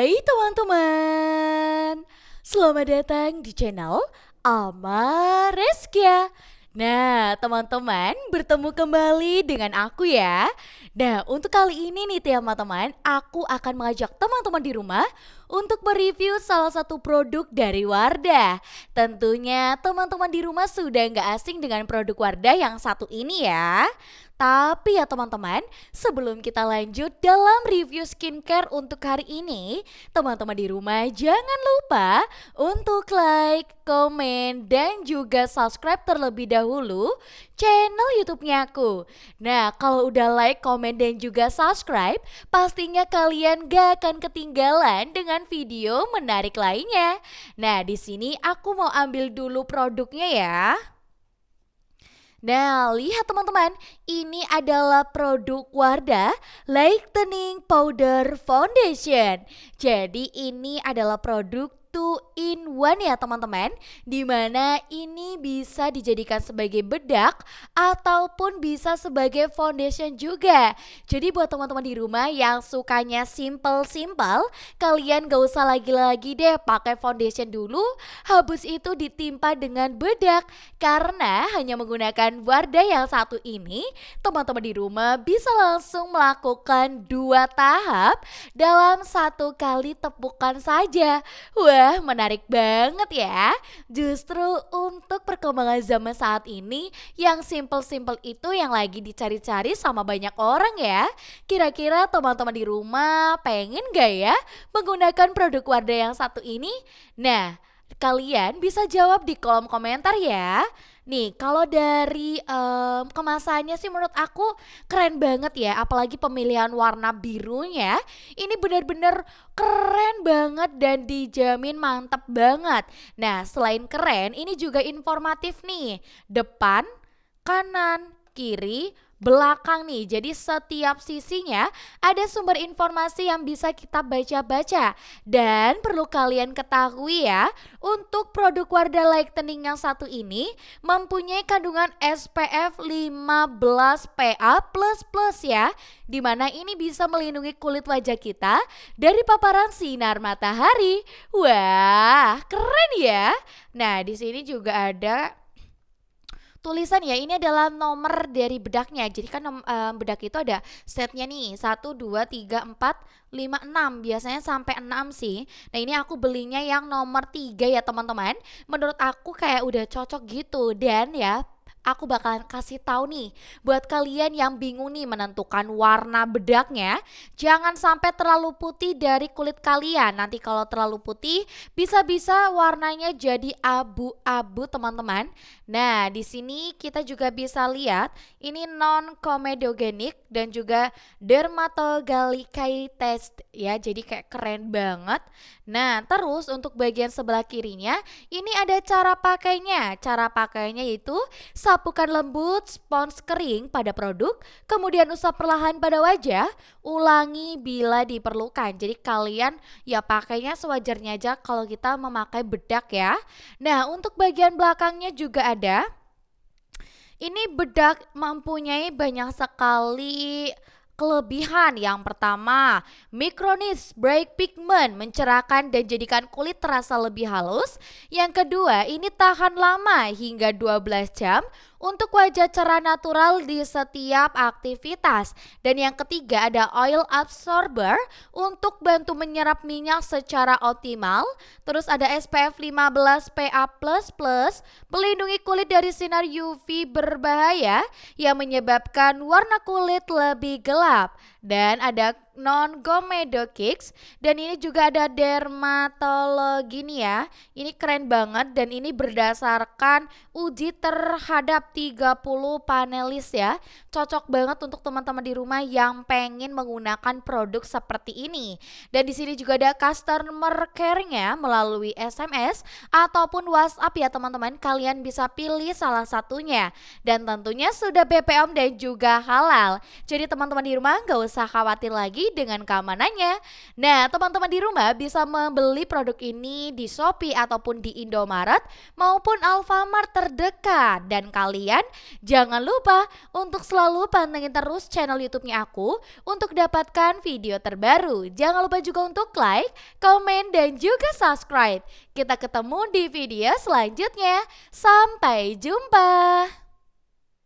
Hai teman-teman, selamat datang di channel Ama Reskia. Nah teman-teman, bertemu kembali dengan aku ya. Nah untuk kali ini nih teman-teman, aku akan mengajak teman-teman di rumah untuk mereview salah satu produk dari Wardah. Tentunya teman-teman di rumah sudah nggak asing dengan produk Wardah yang satu ini ya. Tapi ya teman-teman, sebelum kita lanjut dalam review skincare untuk hari ini, teman-teman di rumah jangan lupa untuk like, komen, dan juga subscribe terlebih dahulu channel YouTube-nya aku. Nah, kalau udah like, komen, dan juga subscribe, pastinya kalian gak akan ketinggalan dengan video menarik lainnya. Nah, di sini aku mau ambil dulu produknya ya. Nah, lihat teman-teman, ini adalah produk Wardah Lightening Powder Foundation. Jadi ini adalah produk 2 in 1 ya teman-teman, dimana ini bisa dijadikan sebagai bedak ataupun bisa sebagai foundation juga. Jadi buat teman-teman di rumah yang sukanya simple-simple, kalian gak usah lagi-lagi deh pakai foundation dulu, habis itu ditimpa dengan bedak. Karena hanya menggunakan Wardah yang satu ini, teman-teman di rumah bisa langsung melakukan 2 tahap dalam 1 kali tepukan saja. Wah, menarik banget ya. Justru untuk perkembangan zaman saat ini, yang simple-simple itu yang lagi dicari-cari sama banyak orang ya. Kira-kira teman-teman di rumah pengen gak ya menggunakan produk Wardah yang satu ini? Nah, kalian bisa jawab di kolom komentar ya. Nih, kalau dari kemasannya sih menurut aku keren banget ya. Apalagi pemilihan warna birunya. Ini benar-benar keren banget dan dijamin mantap banget. Nah, selain keren, ini juga informatif nih. Depan, kanan, kiri, belakang nih. Jadi setiap sisinya ada sumber informasi yang bisa kita baca-baca. Dan perlu kalian ketahui ya, untuk produk Wardah Lightening yang satu ini mempunyai kandungan SPF 15 PA++ ya. Dimana ini bisa melindungi kulit wajah kita dari paparan sinar matahari. Wah, keren ya. Nah, di sini juga ada tulisan ya, ini adalah nomor dari bedaknya. Jadi kan bedak itu ada setnya nih, 1, 2, 3, 4, 5, 6. Biasanya sampai 6 sih. Nah ini aku belinya yang nomor 3 ya teman-teman. Menurut aku kayak udah cocok gitu. Dan ya, aku bakalan kasih tahu nih buat kalian yang bingung nih menentukan warna bedaknya, jangan sampai terlalu putih dari kulit kalian. Nanti kalau terlalu putih bisa-bisa warnanya jadi abu-abu teman-teman. Nah, di sini kita juga bisa lihat ini non komedogenik dan juga dermatoglycine test ya. Jadi kayak keren banget. Nah, terus untuk bagian sebelah kirinya ini ada cara pakainya. Cara pakainya itu sapukan lembut, spons kering pada produk, kemudian usap perlahan pada wajah, ulangi bila diperlukan. Jadi kalian ya pakainya sewajarnya aja kalau kita memakai bedak ya. Nah, untuk bagian belakangnya juga ada. Ini bedak mempunyai banyak sekali kelebihan. Yang pertama, Micronized Break Pigment mencerahkan dan jadikan kulit terasa lebih halus. Yang kedua, ini tahan lama hingga 12 jam untuk wajah cerah natural di setiap aktivitas. Dan yang ketiga ada Oil Absorber untuk bantu menyerap minyak secara optimal. Terus ada SPF 15 PA++, melindungi kulit dari sinar UV berbahaya yang menyebabkan warna kulit lebih gelap. Dan ada non Gomedokix dan ini juga ada dermatologi nih ya. Ini keren banget dan ini berdasarkan uji terhadap 30 panelis ya. Cocok banget untuk teman-teman di rumah yang pengen menggunakan produk seperti ini. Dan di sini juga ada customer care-nya melalui SMS ataupun WhatsApp ya teman-teman. Kalian bisa pilih salah satunya. Dan tentunya sudah BPOM dan juga halal. Jadi teman-teman di rumah gak usah khawatir lagi lagi dengan keamanannya. Nah, teman-teman di rumah bisa membeli produk ini di Shopee ataupun di Indomaret maupun Alfamart terdekat. Dan kalian jangan lupa untuk selalu pantengin terus channel YouTube-nya aku untuk dapatkan video terbaru. Jangan lupa juga untuk like, komen, dan juga subscribe. Kita ketemu di video selanjutnya. Sampai jumpa.